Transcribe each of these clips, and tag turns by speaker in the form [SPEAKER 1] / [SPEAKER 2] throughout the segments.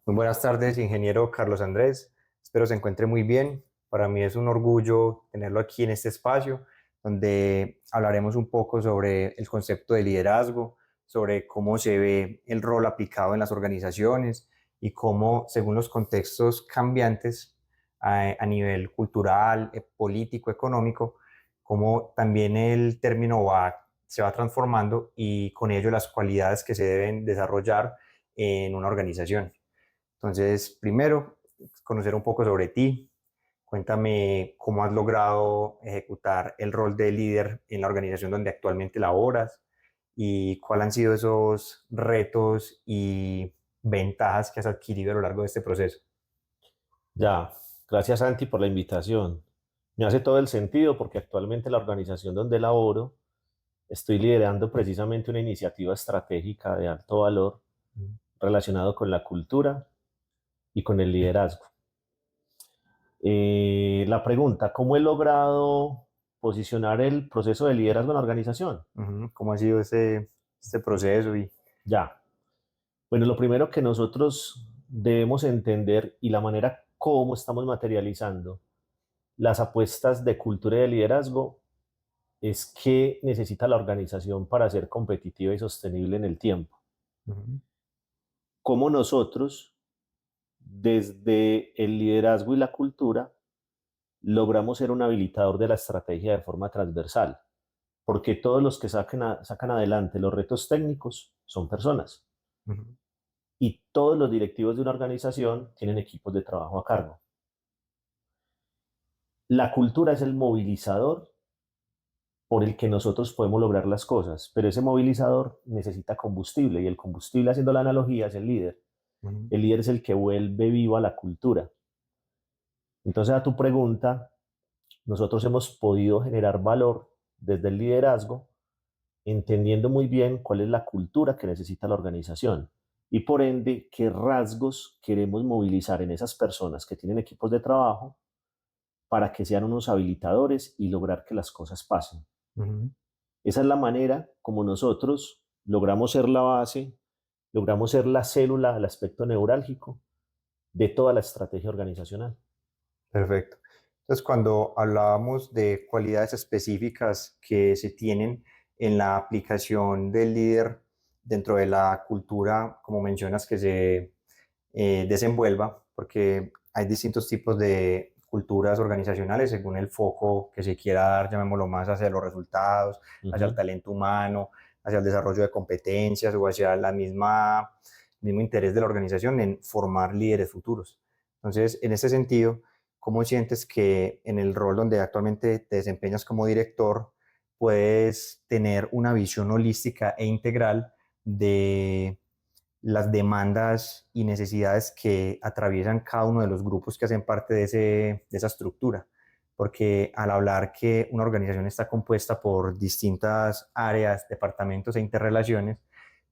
[SPEAKER 1] Muy buenas tardes, ingeniero Carlos Andrés. Espero se encuentre muy bien. Para mí es un orgullo tenerlo aquí en este espacio, donde hablaremos un poco sobre el concepto de liderazgo, sobre cómo se ve el rol aplicado en las organizaciones y cómo, según los contextos cambiantes a nivel cultural, político, económico, cómo también el término se va transformando y con ello las cualidades que se deben desarrollar en una organización. Entonces, primero, conocer un poco sobre ti. Cuéntame cómo has logrado ejecutar el rol de líder en la organización donde actualmente laboras y cuáles han sido esos retos y ventajas que has adquirido a lo largo de este proceso.
[SPEAKER 2] Ya, gracias Santi por la invitación. Me hace todo el sentido porque actualmente la organización donde laboro estoy liderando precisamente una iniciativa estratégica de alto valor relacionado con la cultura y con el liderazgo. La pregunta, ¿cómo he logrado posicionar el proceso de liderazgo en la organización?
[SPEAKER 1] Ujú. ¿Cómo ha sido este proceso? Y
[SPEAKER 2] Ya, bueno, lo primero que nosotros debemos entender y la manera como estamos materializando las apuestas de cultura y de liderazgo es que necesita la organización para ser competitiva y sostenible en el tiempo.
[SPEAKER 1] ujú.
[SPEAKER 2] Como nosotros, desde el liderazgo y la cultura, logramos ser un habilitador de la estrategia de forma transversal, porque todos los que sacan adelante los retos técnicos son personas
[SPEAKER 1] Ujú.
[SPEAKER 2] y todos los directivos de una organización tienen equipos de trabajo a cargo. La cultura es el movilizador por el que nosotros podemos lograr las cosas, pero ese movilizador necesita combustible y el combustible, haciendo la analogía, es el líder.
[SPEAKER 1] Ujú.
[SPEAKER 2] El líder es el que vuelve viva la cultura. Entonces, a tu pregunta, nosotros hemos podido generar valor desde el liderazgo, entendiendo muy bien cuál es la cultura que necesita la organización y por ende qué rasgos queremos movilizar en esas personas que tienen equipos de trabajo para que sean unos habilitadores y lograr que las cosas pasen.
[SPEAKER 1] Ujú.
[SPEAKER 2] Esa es la manera como nosotros logramos ser la base, logramos ser la célula, el aspecto neurálgico de toda la estrategia organizacional.
[SPEAKER 1] Perfecto. Entonces, cuando hablábamos de cualidades específicas que se tienen en la aplicación del líder dentro de la cultura, como mencionas, que se desenvuelva, porque hay distintos tipos de culturas organizacionales según el foco que se quiera dar, llamémoslo más hacia los resultados, hacia el
[SPEAKER 2] Ujú.
[SPEAKER 1] talento humano, hacia el desarrollo de competencias o hacia el mismo interés de la organización en formar líderes futuros. Entonces, en ese sentido, ¿cómo sientes que en el rol donde actualmente te desempeñas como director puedes tener una visión holística e integral de las demandas y necesidades que atraviesan cada uno de los grupos que hacen parte de esa estructura? Porque al hablar que una organización está compuesta por distintas áreas, departamentos e interrelaciones,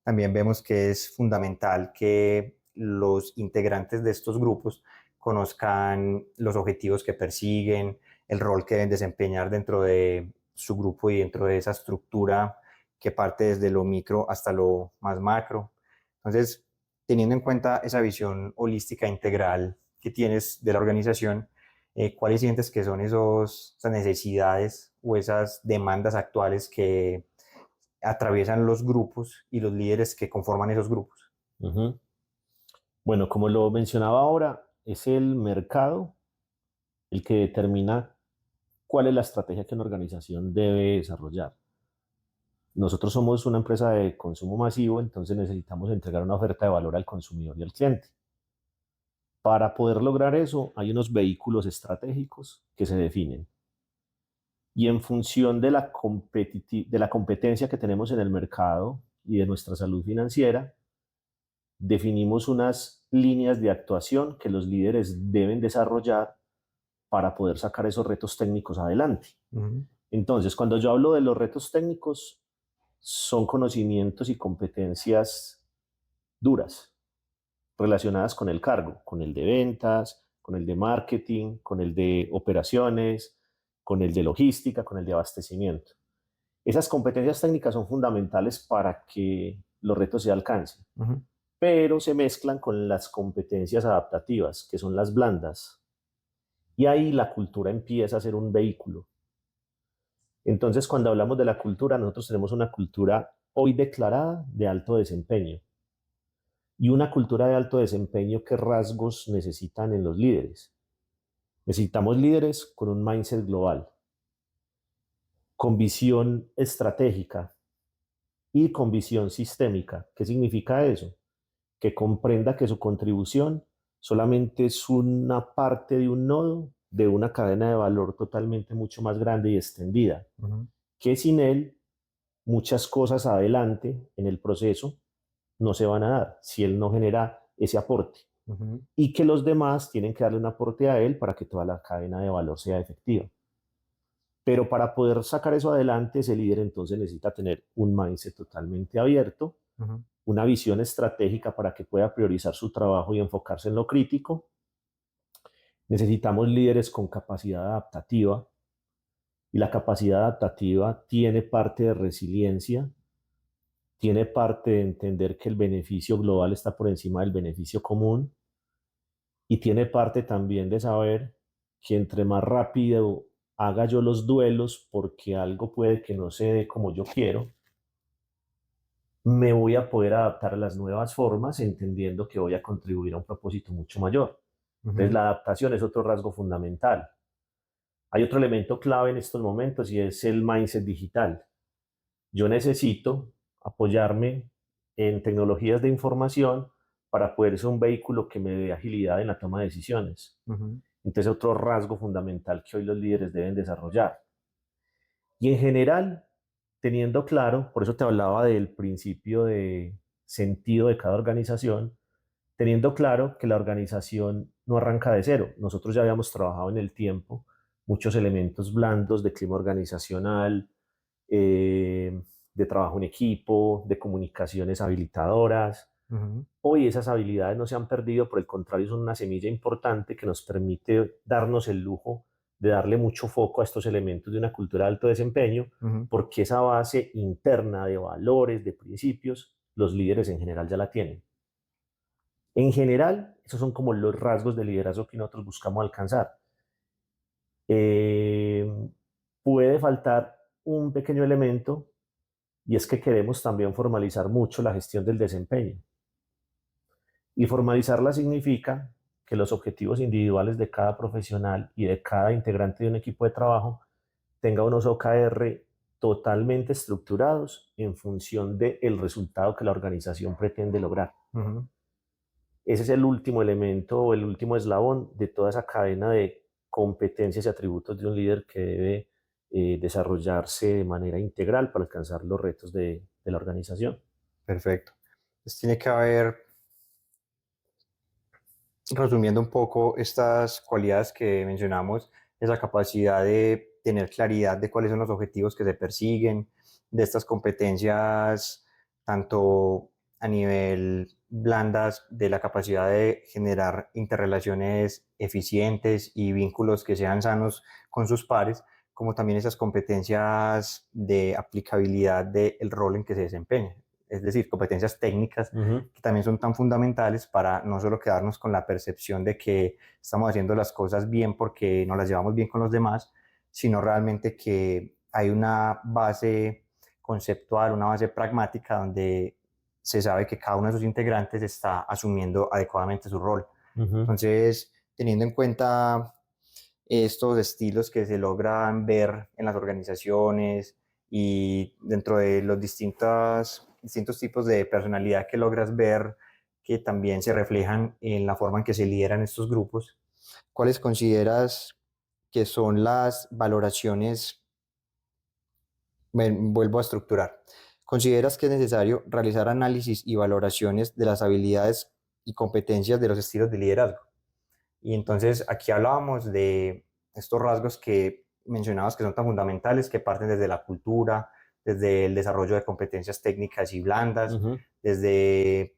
[SPEAKER 1] también vemos que es fundamental que los integrantes de estos grupos conozcan los objetivos que persiguen, el rol que deben desempeñar dentro de su grupo y dentro de esa estructura que parte desde lo micro hasta lo más macro. Entonces, teniendo en cuenta esa visión holística integral que tienes de la organización, ¿cuáles sientes que son esas necesidades o esas demandas actuales que atraviesan los grupos y los líderes que conforman esos grupos?
[SPEAKER 2] Ujú. Bueno, como lo mencionaba ahora, es el mercado el que determina cuál es la estrategia que una organización debe desarrollar. Nosotros somos una empresa de consumo masivo, entonces necesitamos entregar una oferta de valor al consumidor y al cliente. Para poder lograr eso, hay unos vehículos estratégicos que se definen. Y en función de de la competencia que tenemos en el mercado y de nuestra salud financiera, definimos unas líneas de actuación que los líderes deben desarrollar para poder sacar esos retos técnicos adelante.
[SPEAKER 1] Ujú.
[SPEAKER 2] Entonces, cuando yo hablo de los retos técnicos, son conocimientos y competencias duras relacionadas con el cargo, con el de ventas, con el de marketing, con el de operaciones, con el de logística, con el de abastecimiento. Esas competencias técnicas son fundamentales para que los retos se alcancen.
[SPEAKER 1] Ujú.
[SPEAKER 2] pero se mezclan con las competencias adaptativas, que son las blandas. Y ahí la cultura empieza a ser un vehículo. Entonces, cuando hablamos de la cultura, nosotros tenemos una cultura hoy declarada de alto desempeño. Y una cultura de alto desempeño, ¿qué rasgos necesitan en los líderes? Necesitamos líderes con un mindset global, con visión estratégica y con visión sistémica. ¿Qué significa eso? Que comprenda que su contribución solamente es una parte de un nodo de una cadena de valor totalmente mucho más grande y extendida, que sin él muchas cosas adelante en el proceso no se van a dar si él no genera ese aporte. Y que los demás tienen que darle un aporte a él para que toda la cadena de valor sea efectiva. Pero para poder sacar eso adelante, ese líder entonces necesita tener un mindset totalmente abierto, una visión estratégica para que pueda priorizar su trabajo y enfocarse en lo crítico. Necesitamos líderes con capacidad adaptativa, y la capacidad adaptativa tiene parte de resiliencia, tiene parte de entender que el beneficio global está por encima del beneficio común, y tiene parte también de saber que entre más rápido haga yo los duelos porque algo puede que no se dé como yo quiero, me voy a poder adaptar a las nuevas formas entendiendo que voy a contribuir a un propósito mucho mayor. Entonces la adaptación es otro rasgo fundamental. Hay otro elemento clave en estos momentos y es el mindset digital. Yo necesito apoyarme en tecnologías de información para poder ser un vehículo que me dé agilidad en la toma de decisiones. Entonces, otro rasgo fundamental que hoy los líderes deben desarrollar. Y en general, teniendo claro, por eso te hablaba del principio de sentido de cada organización, teniendo claro que la organización no arranca de cero. Nosotros ya habíamos trabajado en el tiempo muchos elementos blandos de clima organizacional, de trabajo en equipo, de comunicaciones habilitadoras. Hoy esas habilidades no se han perdido, por el contrario, son una semilla importante que nos permite darnos el lujo de darle mucho foco a estos elementos de una cultura de alto desempeño, porque esa base interna de valores, de principios, los líderes en general ya la tienen. En general, esos son como los rasgos de liderazgo que nosotros buscamos alcanzar. Puede faltar un pequeño elemento, y es que queremos también formalizar mucho la gestión del desempeño. Y formalizarla significa que los objetivos individuales de cada profesional y de cada integrante de un equipo de trabajo tenga unos OKR totalmente estructurados en función del resultado que la organización pretende lograr. Ese es el último elemento o el último eslabón de toda esa cadena de competencias y atributos de un líder que debe desarrollarse de manera integral para alcanzar los retos de la organización.
[SPEAKER 1] Perfecto. Entonces tiene que haber, resumiendo un poco estas cualidades que mencionamos, esa capacidad de tener claridad de cuáles son los objetivos que se persiguen, de estas competencias, tanto a nivel blandas, de la capacidad de generar interrelaciones eficientes y vínculos que sean sanos con sus pares, como también esas competencias de aplicabilidad del rol en que se desempeña. Es decir, competencias técnicas que también son tan fundamentales para no solo quedarnos con la percepción de que estamos haciendo las cosas bien porque nos las llevamos bien con los demás, sino realmente que hay una base conceptual, una base pragmática donde se sabe que cada uno de sus integrantes está asumiendo adecuadamente su rol. Entonces, teniendo en cuenta estos estilos que se logran ver en las organizaciones y dentro de los distintos tipos de personalidad que logras ver que también se reflejan en la forma en que se lideran estos grupos, ¿cuáles consideras que son las valoraciones? Vuelvo a estructurar. ¿Consideras que es necesario realizar análisis y valoraciones de las habilidades y competencias de los estilos de liderazgo? Y entonces aquí hablábamos de estos rasgos que mencionabas que son tan fundamentales, que parten desde la cultura, desde el desarrollo de competencias técnicas y blandas, desde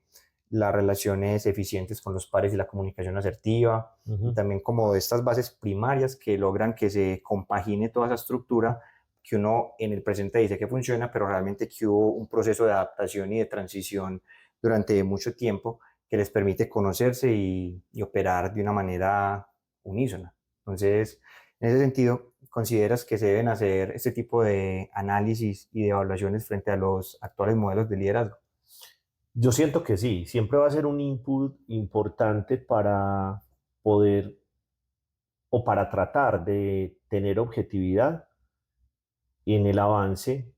[SPEAKER 1] las relaciones eficientes con los pares y la comunicación asertiva, y también como de estas bases primarias que logran que se compagine toda esa estructura que uno en el presente dice que funciona, pero realmente que hubo un proceso de adaptación y de transición durante mucho tiempo que les permite conocerse y operar de una manera unísona. Entonces, en ese sentido, ¿consideras que se deben hacer este tipo de análisis y de evaluaciones frente a los actuales modelos de liderazgo?
[SPEAKER 2] Yo siento que sí, siempre va a ser un input importante para poder o para tratar de tener objetividad en el avance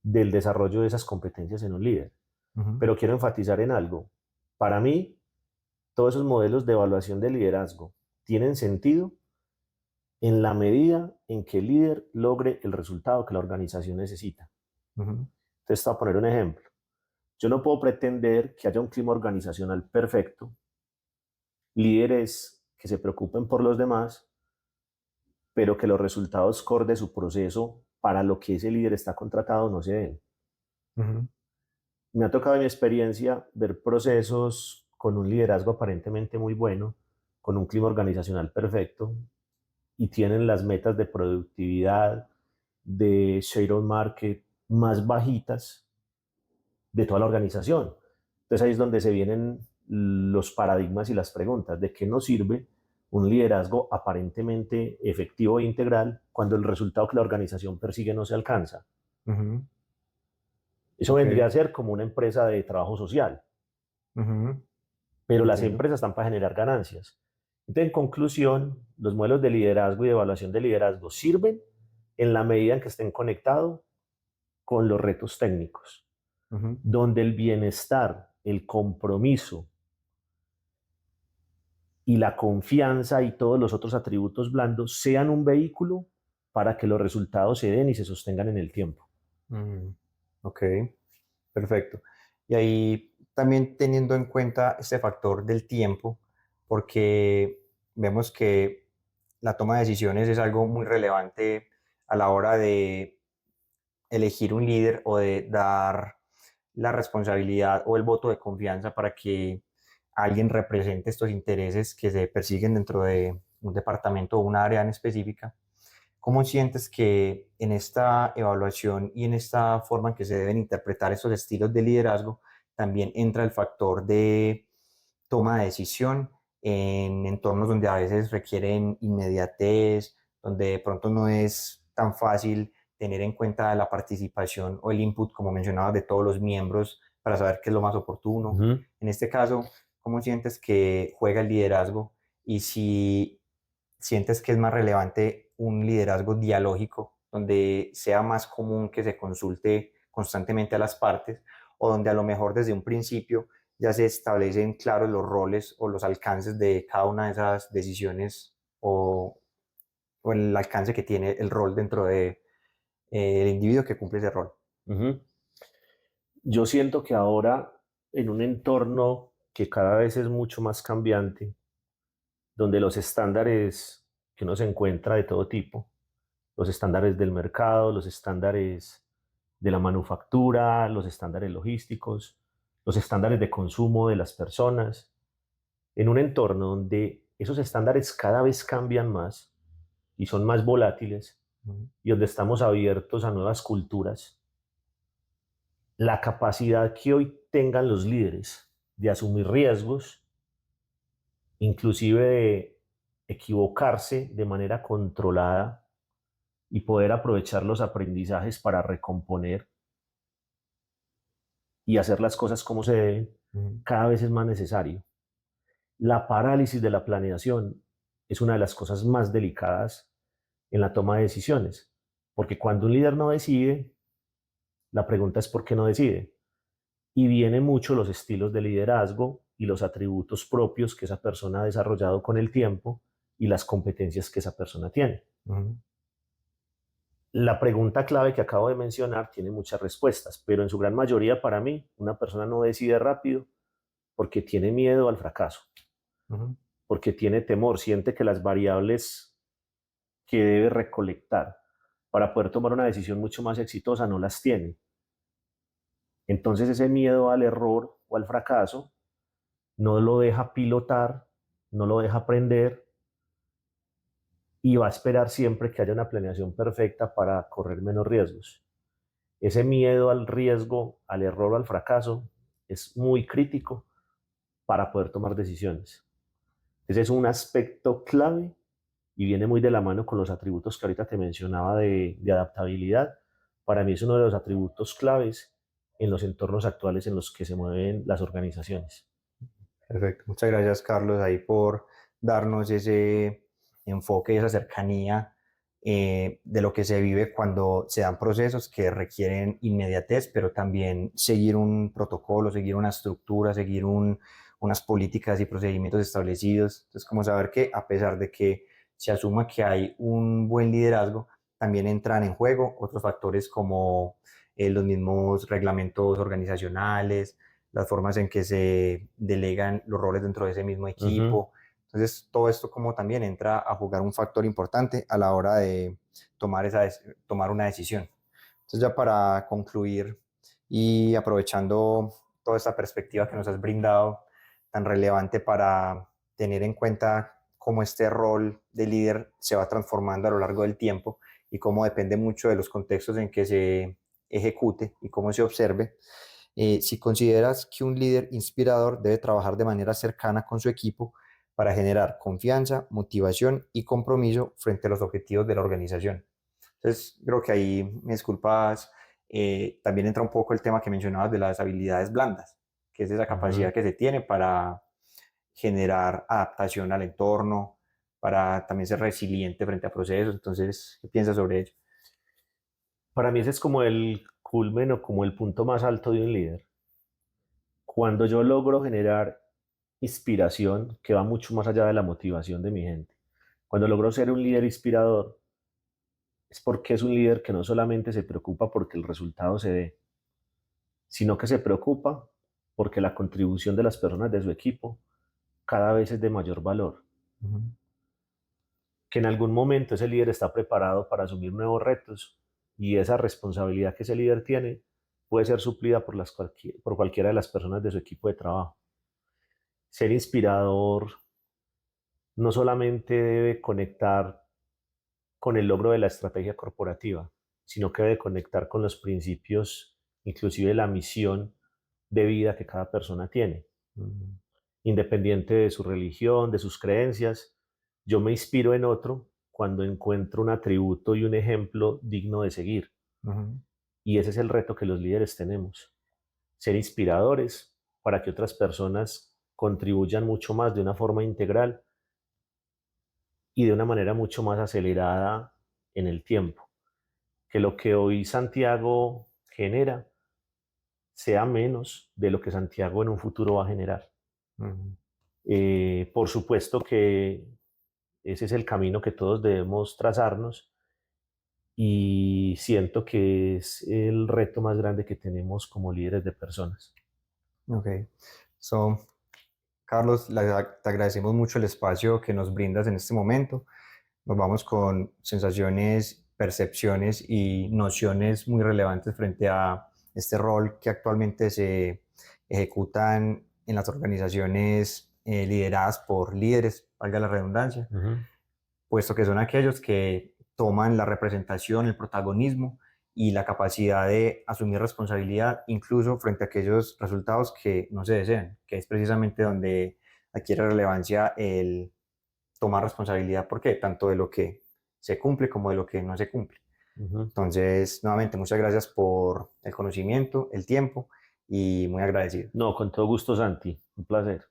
[SPEAKER 2] del desarrollo de esas competencias en un líder.
[SPEAKER 1] Ujú,
[SPEAKER 2] Pero quiero enfatizar en algo. Para mí, todos esos modelos de evaluación de liderazgo tienen sentido en la medida en que el líder logre el resultado que la organización necesita.
[SPEAKER 1] ujú,
[SPEAKER 2] Entonces, te voy a poner un ejemplo. Yo no puedo pretender que haya un clima organizacional perfecto, líderes que se preocupen por los demás, pero que los resultados core de su proceso para lo que ese líder está contratado no se den.
[SPEAKER 1] ujú,
[SPEAKER 2] Me ha tocado en mi experiencia ver procesos con un liderazgo aparentemente muy bueno, con un clima organizacional perfecto, y tienen las metas de productividad, de share of market más bajitas de toda la organización. Entonces ahí es donde se vienen los paradigmas y las preguntas de qué nos sirve un liderazgo aparentemente efectivo e integral cuando el resultado que la organización persigue no se alcanza.
[SPEAKER 1] ujú.
[SPEAKER 2] Eso
[SPEAKER 1] Ok,
[SPEAKER 2] vendría a ser como una empresa de trabajo social,
[SPEAKER 1] ujú,
[SPEAKER 2] pero las
[SPEAKER 1] entiendo.
[SPEAKER 2] empresas están para generar ganancias. Entonces, en conclusión, los modelos de liderazgo y de evaluación de liderazgo sirven en la medida en que estén conectados con los retos técnicos,
[SPEAKER 1] Ujú,
[SPEAKER 2] donde el bienestar, el compromiso y la confianza y todos los otros atributos blandos sean un vehículo para que los resultados se den y se sostengan en el tiempo.
[SPEAKER 1] mm, ok, perfecto. Y ahí también teniendo en cuenta este factor del tiempo, porque vemos que la toma de decisiones es algo muy relevante a la hora de elegir un líder o de dar la responsabilidad o el voto de confianza para que alguien represente estos intereses que se persiguen dentro de un departamento o una área en específica. ¿Cómo sientes que en esta evaluación y en esta forma en que se deben interpretar estos estilos de liderazgo también entra el factor de toma de decisión en entornos donde a veces requieren inmediatez, donde de pronto no es tan fácil tener en cuenta la participación o el input, como mencionabas, de todos los miembros para saber qué es lo más oportuno?
[SPEAKER 2] Ujú.
[SPEAKER 1] En este caso, ¿cómo sientes que juega el liderazgo y si sientes que es más relevante un liderazgo dialógico, donde sea más común que se consulte constantemente a las partes, o donde a lo mejor desde un principio ya se establecen claros los roles o los alcances de cada una de esas decisiones o el alcance que tiene el rol dentro de el individuo que cumple ese rol?
[SPEAKER 2] Ujú. Yo siento que ahora, en un entorno que cada vez es mucho más cambiante, donde los estándares que uno se encuentra de todo tipo, los estándares del mercado, los estándares de la manufactura, los estándares logísticos, los estándares de consumo de las personas, en un entorno donde esos estándares cada vez cambian más y son más volátiles
[SPEAKER 1] Ujú,
[SPEAKER 2] y donde estamos abiertos a nuevas culturas, la capacidad que hoy tengan los líderes de asumir riesgos, inclusive de equivocarse de manera controlada y poder aprovechar los aprendizajes para recomponer y hacer las cosas como se deben,
[SPEAKER 1] ujú,
[SPEAKER 2] cada vez es más necesario. La parálisis de la planeación es una de las cosas más delicadas en la toma de decisiones, porque cuando un líder no decide, la pregunta es ¿por qué no decide? Y viene mucho los estilos de liderazgo y los atributos propios que esa persona ha desarrollado con el tiempo y las competencias que esa persona tiene.
[SPEAKER 1] ujú,
[SPEAKER 2] La pregunta clave que acabo de mencionar tiene muchas respuestas, pero en su gran mayoría para mí, una persona no decide rápido porque tiene miedo al fracaso,
[SPEAKER 1] ujú,
[SPEAKER 2] porque tiene temor, siente que las variables que debe recolectar para poder tomar una decisión mucho más exitosa no las tiene. Entonces ese miedo al error o al fracaso no lo deja pilotar, no lo deja aprender y va a esperar siempre que haya una planeación perfecta para correr menos riesgos. Ese miedo al riesgo, al error o al fracaso es muy crítico para poder tomar decisiones. Ese es un aspecto clave y viene muy de la mano con los atributos que ahorita te mencionaba de adaptabilidad. Para mí es uno de los atributos claves en los entornos actuales en los que se mueven las organizaciones.
[SPEAKER 1] Perfecto. Muchas gracias, Carlos, ahí por darnos ese enfoque y esa cercanía de lo que se vive cuando se dan procesos que requieren inmediatez, pero también seguir un protocolo, seguir una estructura, seguir unas políticas y procedimientos establecidos. Entonces, como saber que a pesar de que se asuma que hay un buen liderazgo, también entran en juego otros factores como los mismos reglamentos organizacionales, las formas en que se delegan los roles dentro de ese mismo equipo. Entonces, todo esto como también entra a jugar un factor importante a la hora de tomar una decisión. Entonces, ya para concluir y aprovechando toda esta perspectiva que nos has brindado, tan relevante para tener en cuenta cómo este rol de líder se va transformando a lo largo del tiempo y cómo depende mucho de los contextos en que se ejecute y cómo se observe. Si consideras que un líder inspirador debe trabajar de manera cercana con su equipo para generar confianza, motivación y compromiso frente a los objetivos de la organización. Entonces, creo que ahí, me disculpas, también entra un poco el tema que mencionabas de las habilidades blandas, que es esa capacidad que se tiene para generar adaptación al entorno, para también ser resiliente frente a procesos. Entonces, ¿qué piensas sobre ello?
[SPEAKER 2] Para mí ese es como el culmen o como el punto más alto de un líder. Cuando yo logro generar inspiración que va mucho más allá de la motivación de mi gente. Cuando logro ser un líder inspirador, es porque es un líder que no solamente se preocupa porque el resultado se dé, sino que se preocupa porque la contribución de las personas de su equipo cada vez es de mayor valor.
[SPEAKER 1] Uh-huh.
[SPEAKER 2] Que en algún momento ese líder está preparado para asumir nuevos retos y esa responsabilidad que ese líder tiene puede ser suplida por cualquiera de las personas de su equipo de trabajo. Ser inspirador no solamente debe conectar con el logro de la estrategia corporativa, sino que debe conectar con los principios, inclusive la misión de vida que cada persona tiene. Independiente de su religión, de sus creencias, yo me inspiro en otro cuando encuentro un atributo y un ejemplo digno de seguir.
[SPEAKER 1] Uh-huh.
[SPEAKER 2] Y ese es el reto que los líderes tenemos, ser inspiradores para que otras personas contribuyan mucho más de una forma integral y de una manera mucho más acelerada en el tiempo. Que lo que hoy Santiago genera sea menos de lo que Santiago en un futuro va a generar.
[SPEAKER 1] Uh-huh.
[SPEAKER 2] Por supuesto que ese es el camino que todos debemos trazarnos y siento que es el reto más grande que tenemos como líderes de personas.
[SPEAKER 1] Ok. So, Carlos, te agradecemos mucho el espacio que nos brindas en este momento. Nos vamos con sensaciones, percepciones y nociones muy relevantes frente a este rol que actualmente se ejecutan en las organizaciones lideradas por líderes, valga la redundancia, puesto que son aquellos que toman la representación, el protagonismo y la capacidad de asumir responsabilidad incluso frente a aquellos resultados que no se desean, que es precisamente donde adquiere relevancia el tomar responsabilidad, porque tanto de lo que se cumple como de lo que no se cumple. Entonces, nuevamente, muchas gracias por el conocimiento, el tiempo y muy agradecido.
[SPEAKER 2] No, con todo gusto, Santi. Un placer.